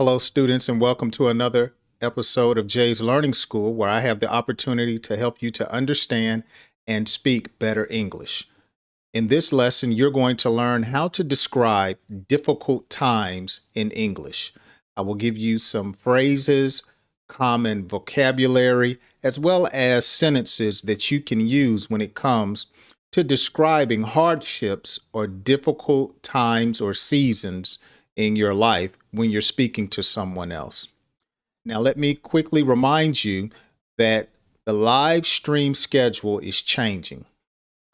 Hello, students, and welcome to another episode of Jay's Learning School, where I have the opportunity to help you to understand and speak better English. In this lesson, you're going to learn how to describe difficult times in English. I will give you some phrases, common vocabulary, as well as sentences that you can use when it comes to describing hardships or difficult times or seasons in your life when you're speaking to someone else. Now, let me quickly remind you that the live stream schedule is changing.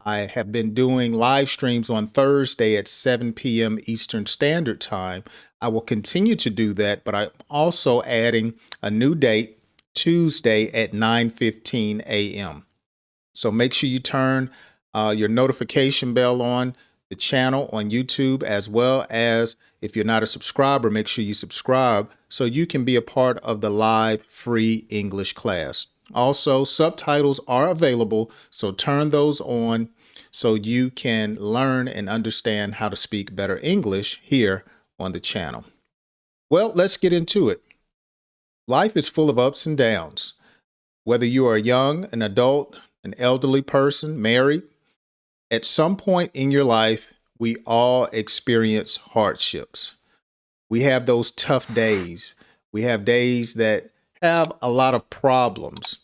I have been doing live streams on Thursday at 7 p.m. Eastern Standard Time. I will continue to do that, but I'm also adding a new date, Tuesday at 9:15 a.m. So make sure you turn your notification bell on the channel on YouTube, as well as if you're not a subscriber, make sure you subscribe so you can be a part of the live free English class. Also, subtitles are available, so turn those on so you can learn and understand how to speak better English here on the channel. Well, let's get into it. Life is full of ups and downs. Whether you are young, an adult, an elderly person, married, at some point in your life, we all experience hardships. We have those tough days. We have days that have a lot of problems.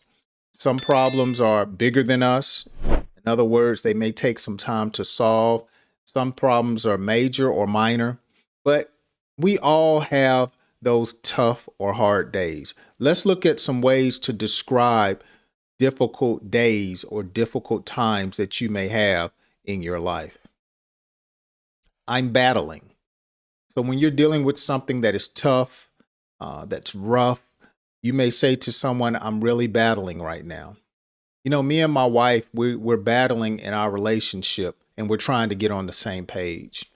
Some problems are bigger than us. In other words, they may take some time to solve. Some problems are major or minor, but we all have those tough or hard days. Let's look at some ways to describe difficult days or difficult times that you may have in your life. I'm battling. So when you're dealing with something that is tough, that's rough, you may say to someone, I'm really battling right now. You know, me and my wife, we're battling in our relationship and we're trying to get on the same page.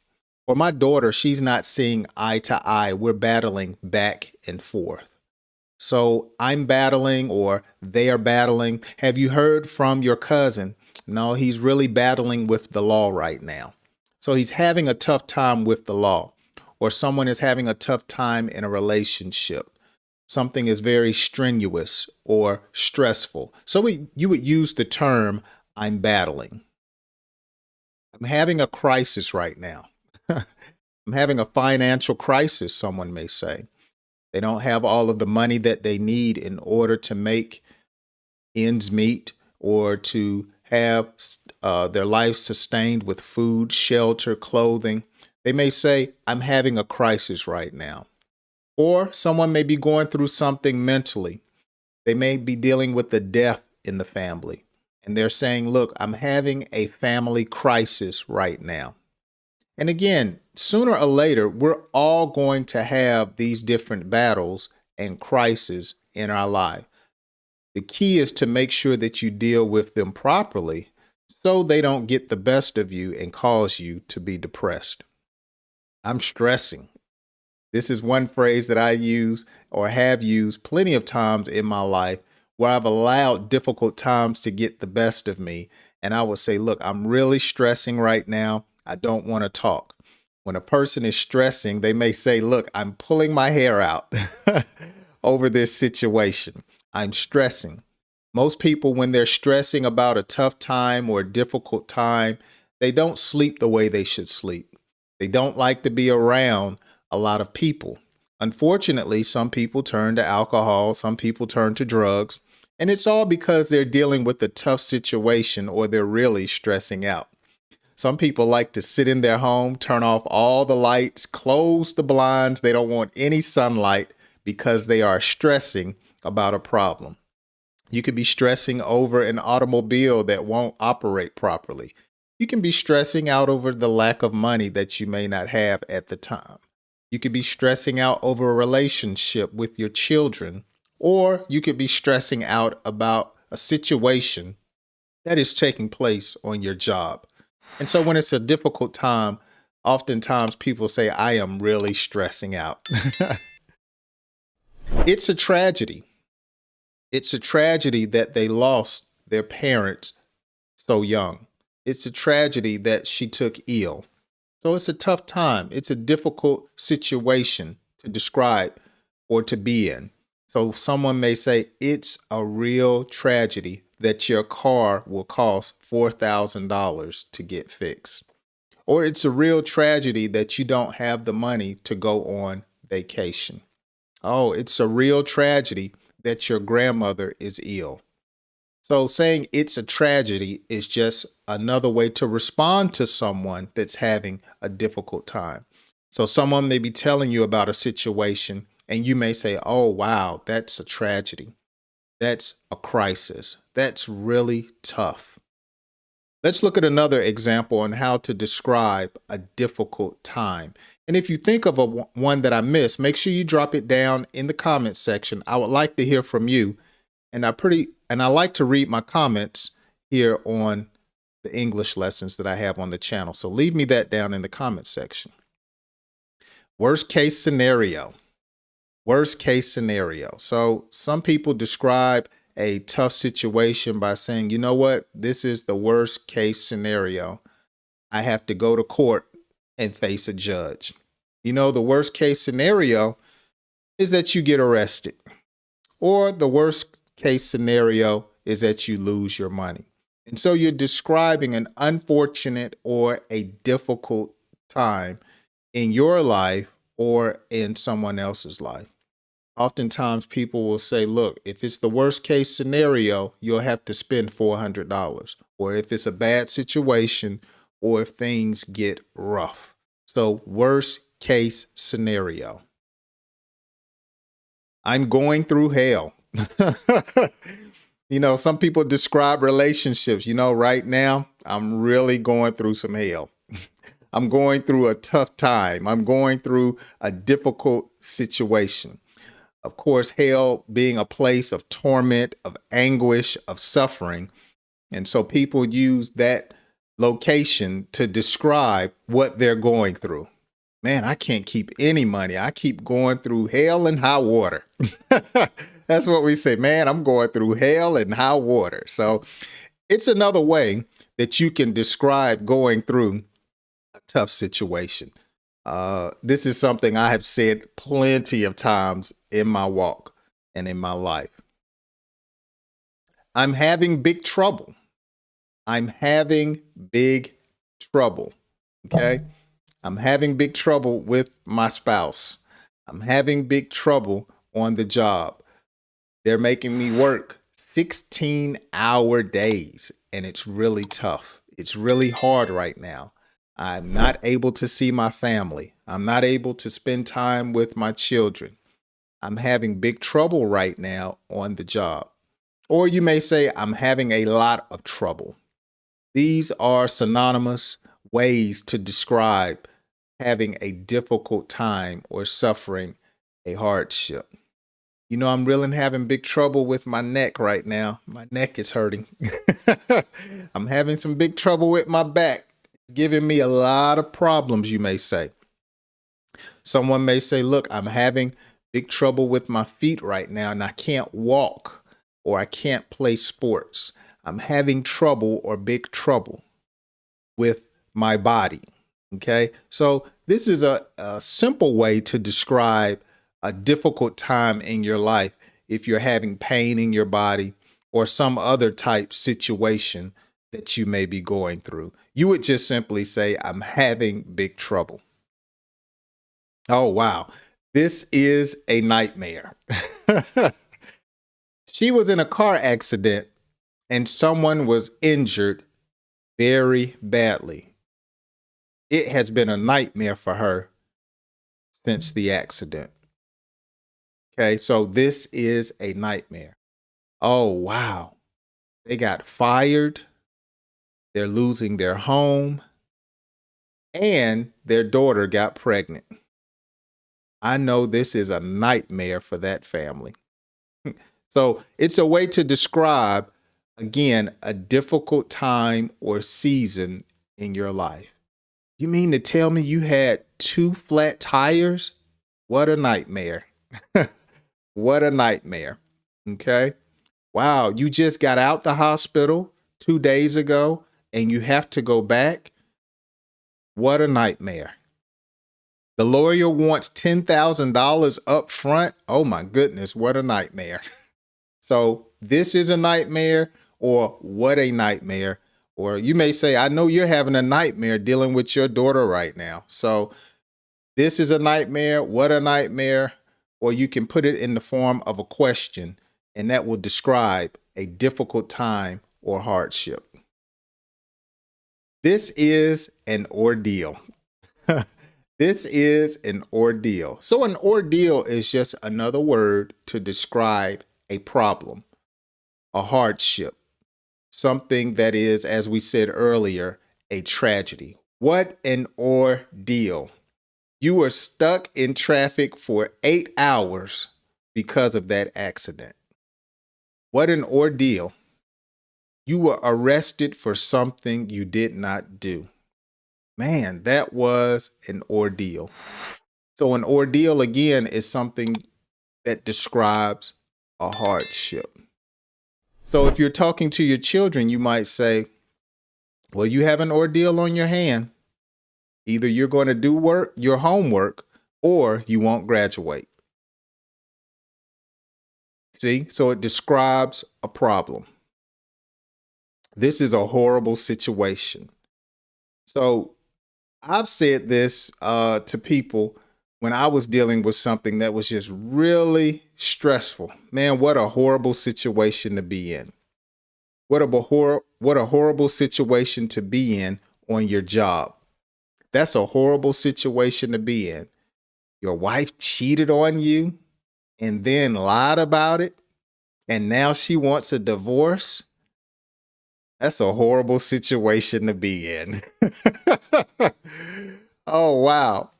Or my daughter, she's not seeing eye to eye. We're battling back and forth. So I'm battling or they are battling. Have you heard from your cousin? No, he's really battling with the law right now. So he's having a tough time with the law, or someone is having a tough time in a relationship. Something is very strenuous or stressful. So you would use the term, I'm battling. I'm having a crisis right now. I'm having a financial crisis, someone may say. They don't have all of the money that they need in order to make ends meet or to have their life sustained with food, shelter, clothing. They may say, I'm having a crisis right now. Or someone may be going through something mentally. They may be dealing with the death in the family. And they're saying, look, I'm having a family crisis right now. And again, sooner or later, we're all going to have these different battles and crises in our life. The key is to make sure that you deal with them properly so they don't get the best of you and cause you to be depressed. I'm stressing. This is one phrase that I use or have used plenty of times in my life where I've allowed difficult times to get the best of me. And I would say, look, I'm really stressing right now. I don't want to talk. When a person is stressing, they may say, look, I'm pulling my hair out over this situation. I'm stressing. Most people, when they're stressing about a tough time or a difficult time, they don't sleep the way they should sleep. They don't like to be around a lot of people. Unfortunately, some people turn to alcohol, some people turn to drugs, and it's all because they're dealing with a tough situation or they're really stressing out. Some people like to sit in their home, turn off all the lights, close the blinds. They don't want any sunlight because they are stressing about a problem. You could be stressing over an automobile that won't operate properly. You can be stressing out over the lack of money that you may not have at the time. You could be stressing out over a relationship with your children, or you could be stressing out about a situation that is taking place on your job. And so when it's a difficult time, oftentimes people say, I am really stressing out. It's a tragedy. It's a tragedy that they lost their parents so young. It's a tragedy that she took ill. So it's a tough time. It's a difficult situation to describe or to be in. So someone may say, it's a real tragedy that your car will cost $4,000 to get fixed. Or it's a real tragedy that you don't have the money to go on vacation. Oh, it's a real tragedy that your grandmother is ill. So saying it's a tragedy is just another way to respond to someone that's having a difficult time. So someone may be telling you about a situation and you may say, oh, wow, that's a tragedy. That's a crisis. That's really tough. Let's look at another example on how to describe a difficult time. And if you think of one that I missed, make sure you drop it down in the comment section. I would like to hear from you. And I like to read my comments here on the English lessons that I have on the channel. So leave me that down in the comment section. Worst case scenario. Worst case scenario. So some people describe a tough situation by saying, you know what, this is the worst case scenario. I have to go to court and face a judge. You know, the worst case scenario is that you get arrested, or the worst case scenario is that you lose your money. And so you're describing an unfortunate or a difficult time in your life or in someone else's life. Oftentimes people will say, look, if it's the worst case scenario, you'll have to spend $400. Or if it's a bad situation, or if things get rough. So worst case scenario. I'm going through hell. You know, some people describe relationships. You know, right now, I'm really going through some hell. I'm going through a tough time. I'm going through a difficult situation. Of course, hell being a place of torment, of anguish, of suffering. And so people use that location to describe what they're going through. Man, I can't keep any money. I keep going through hell and high water. That's what we say. Man, I'm going through hell and high water. So it's another way that you can describe going through a tough situation. This is something I have said plenty of times in my walk and in my life. I'm having big trouble. I'm having big trouble. Okay. I'm having big trouble with my spouse. I'm having big trouble on the job. They're making me work 16-hour days, and it's really tough. It's really hard right now. I'm not able to see my family. I'm not able to spend time with my children. I'm having big trouble right now on the job. Or you may say, I'm having a lot of trouble. These are synonymous ways to describe having a difficult time or suffering a hardship. You know, I'm really having big trouble with my neck right now. My neck is hurting. I'm having some big trouble with my back. It's giving me a lot of problems, you may say. Someone may say, look, I'm having big trouble with my feet right now and I can't walk or I can't play sports. I'm having trouble or big trouble with my body. Okay, so this is a simple way to describe a difficult time in your life if you're having pain in your body or some other type situation that you may be going through. You would just simply say, I'm having big trouble. Oh, wow. This is a nightmare. She was in a car accident and someone was injured very badly. It has been a nightmare for her since the accident. Okay, so this is a nightmare. Oh, wow. They got fired. They're losing their home. And their daughter got pregnant. I know this is a nightmare for that family. So it's a way to describe, again, a difficult time or season in your life. You mean to tell me you had 2 flat tires? What a nightmare. What a nightmare. Okay. Wow. You just got out the hospital 2 days ago and you have to go back. What a nightmare. The lawyer wants $10,000 up front. Oh my goodness, what a nightmare. So this is a nightmare, or what a nightmare. Or you may say, I know you're having a nightmare dealing with your daughter right now. So this is a nightmare, what a nightmare. Or you can put it in the form of a question, and that will describe a difficult time or hardship. This is an ordeal. This is an ordeal. So an ordeal is just another word to describe a problem, a hardship, something that is, as we said earlier, a tragedy. What an ordeal. You were stuck in traffic for 8 hours because of that accident. What an ordeal. You were arrested for something you did not do. Man, that was an ordeal. So an ordeal, again, is something that describes a hardship. So if you're talking to your children, you might say, well, you have an ordeal on your hand. Either you're going to do your homework, or you won't graduate. See, so it describes a problem. This is a horrible situation. So I've said this to people when I was dealing with something that was just really stressful. Man, what a horrible situation to be in. What a horrible situation to be in on your job. That's a horrible situation to be in. Your wife cheated on you and then lied about it, and now she wants a divorce. That's a horrible situation to be in. Oh, wow.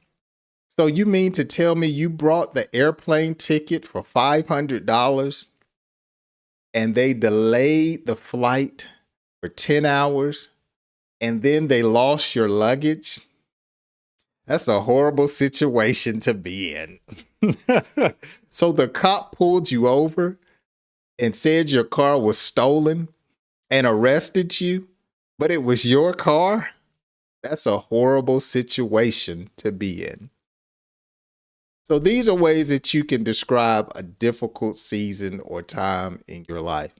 So you mean to tell me you brought the airplane ticket for $500 and they delayed the flight for 10 hours and then they lost your luggage? That's a horrible situation to be in. So the cop pulled you over and said your car was stolen and arrested you, but it was your car? That's a horrible situation to be in. So these are ways that you can describe a difficult season or time in your life.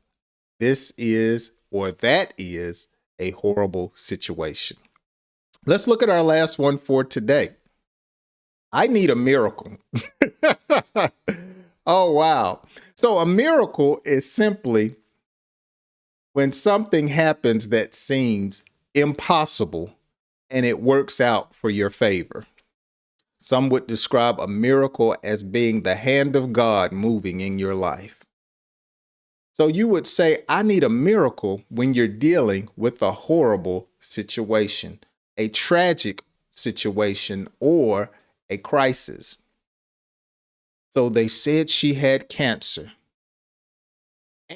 This is, or that is, a horrible situation. Let's look at our last one for today. I need a miracle. Oh, wow. So a miracle is simply when something happens that seems impossible and it works out for your favor. Some would describe a miracle as being the hand of God moving in your life. So you would say, I need a miracle when you're dealing with a horrible situation, a tragic situation, or a crisis. So they said she had cancer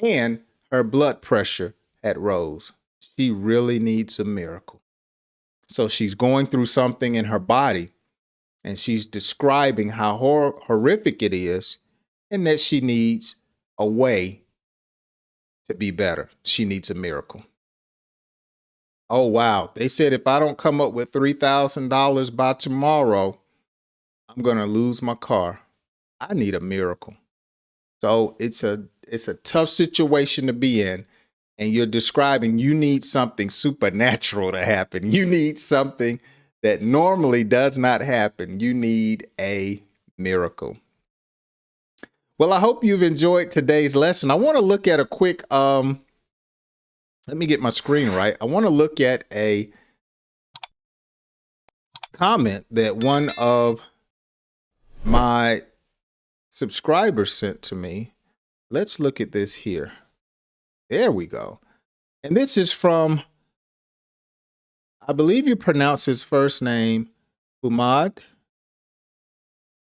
and her blood pressure had rose. She really needs a miracle. So she's going through something in her body, and she's describing how horrific it is and that she needs a way to be better. She needs a miracle. Oh, wow. They said if I don't come up with $3,000 by tomorrow, I'm going to lose my car. I need a miracle. So it's a tough situation to be in. And you're describing you need something supernatural to happen. You need something that normally does not happen. You need a miracle. Well, I hope you've enjoyed today's lesson. I want to look at a quick, let me get my screen right. I want to look at a comment that one of my subscribers sent to me. Let's look at this here. There we go. And this is from, I believe you pronounce his first name Humad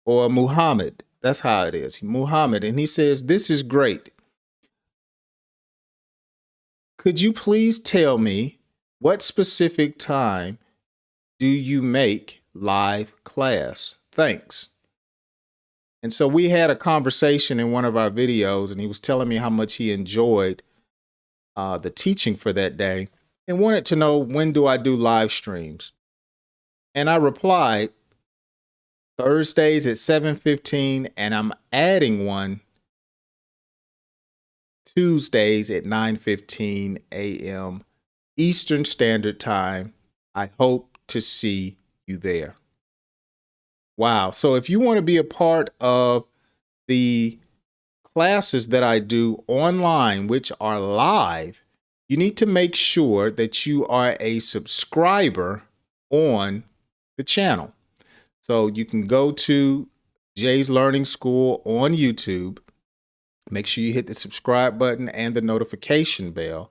or Muhammad. That's how it is. Muhammad. And he says, this is great. Could you please tell me what specific time do you make live class? Thanks. And so we had a conversation in one of our videos, and he was telling me how much he enjoyed the teaching for that day and wanted to know, when do I do live streams? And I replied, Thursdays at 7:15, and I'm adding one Tuesdays at 9:15 a.m. Eastern Standard Time. I hope to see you there. Wow. So if you want to be a part of the classes that I do online, which are live, you need to make sure that you are a subscriber on the channel. So you can go to Jay's Learning School on YouTube. Make sure you hit the subscribe button and the notification bell.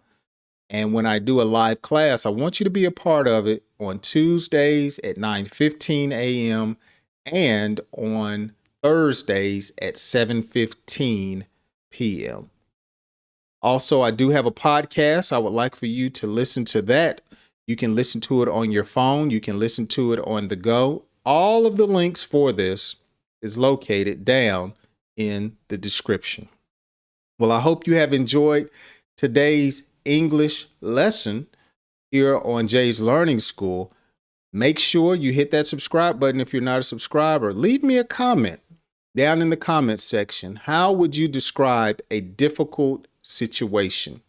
And when I do a live class, I want you to be a part of it on Tuesdays at 9:15 a.m. and on Thursdays at 7:15 p.m. Also, I do have a podcast. I would like for you to listen to that. You can listen to it on your phone. You can listen to it on the go. All of the links for this is located down in the description. Well, I hope you have enjoyed today's English lesson here on Jay's Learning School. Make sure you hit that subscribe button if you're not a subscriber. Leave me a comment down in the comments section. How would you describe a difficult situation?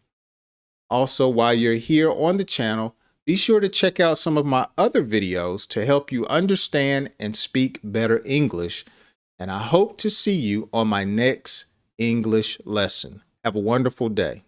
Also, while you're here on the channel, be sure to check out some of my other videos to help you understand and speak better English. And I hope to see you on my next English lesson. Have a wonderful day.